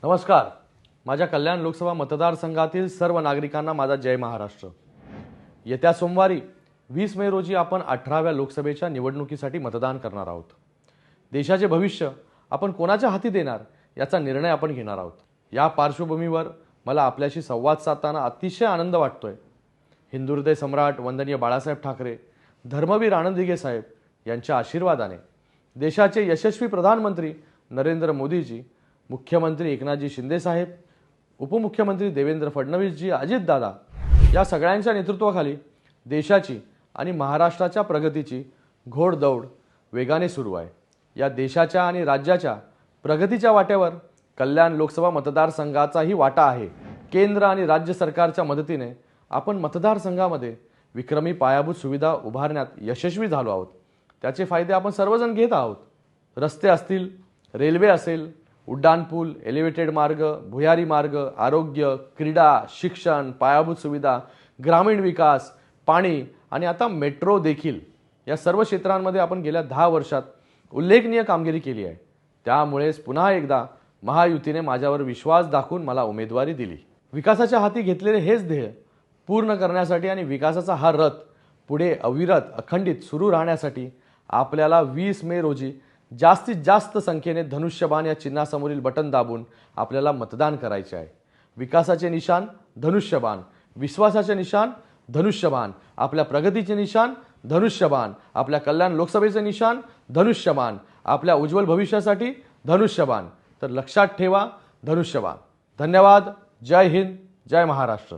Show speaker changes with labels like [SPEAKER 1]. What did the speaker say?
[SPEAKER 1] नमस्कार. माझ्या कल्याण लोकसभा मतदारसंघातील सर्व नागरिकांना माझा जय महाराष्ट्र. येत्या सोमवारी 20 मे रोजी आपण 18व्या लोकसभेच्या निवडणुकीसाठी मतदान करणार आहोत. देशाचे भविष्य आपण कोणाच्या हाती देणार याचा निर्णय आपण घेणार आहोत. या पार्श्वभूमीवर मला आपल्याशी संवाद साधताना अतिशय आनंद वाटतोय. हिंदू हृदय सम्राट वंदनीय बाळासाहेब ठाकरे, धर्मवीर आनंद दिघे साहेब यांच्या आशीर्वादाने देशाचे यशस्वी प्रधानमंत्री नरेंद्र मोदीजी, मुख्यमंत्री एकनाथजी शिंदे साहेब, उपमुख्यमंत्री देवेंद्र फडणवीसजी, अजितदादा या सगळ्यांच्या नेतृत्वाखाली देशाची आणि महाराष्ट्राच्या प्रगतीची घोडदौड वेगाने सुरू आहे. या देशाच्या आणि राज्याच्या प्रगतीच्या वाट्यावर कल्याण लोकसभा मतदारसंघाचाही वाटा आहे. केंद्र आणि राज्य सरकारच्या मदतीने आपण मतदारसंघामध्ये विक्रमी पायाभूत सुविधा उभारण्यात यशस्वी झालो आहोत. त्याचे फायदे आपण सर्वजण घेत आहोत. रस्ते असतील, रेल्वे असेल, उड्डाणपूल, एलिव्हेटेड मार्ग, भुयारी मार्ग, आरोग्य, क्रीडा, शिक्षण, पायाभूत सुविधा, ग्रामीण विकास, पाणी आणि आता मेट्रो देखील, या सर्व क्षेत्रांमध्ये आपण गेल्या 10 वर्षात उल्लेखनीय कामगिरी केली आहे. त्यामुळेच पुन्हा एकदा महायुतीने माझ्यावर विश्वास दाखवून मला उमेदवारी दिली. विकासाच्या हाती घेतलेले हेच ध्येय पूर्ण करण्यासाठी आणि विकासाचा हा रथ पुढे अविरत अखंडित सुरू राहण्यासाठी आपल्याला 20 मे रोजी जास्तीत जास्त संख्येने धनुष्यबाण या चिन्हासमोरील बटन दाबून आपल्याला मतदान करायचे आहे. विकासाचे निशाण धनुष्यबाण, विश्वासाचे निशाण धनुष्यबाण, आपल्या प्रगतीचे निशाण धनुष्यबाण, आपल्या कल्याण लोकसभेचे निशाण धनुष्यबाण, आपल्या उज्ज्वल भविष्यासाठी धनुष्यबाण. तर लक्षात ठेवा, धनुष्यबाण. धन्यवाद. जय हिंद, जय महाराष्ट्र.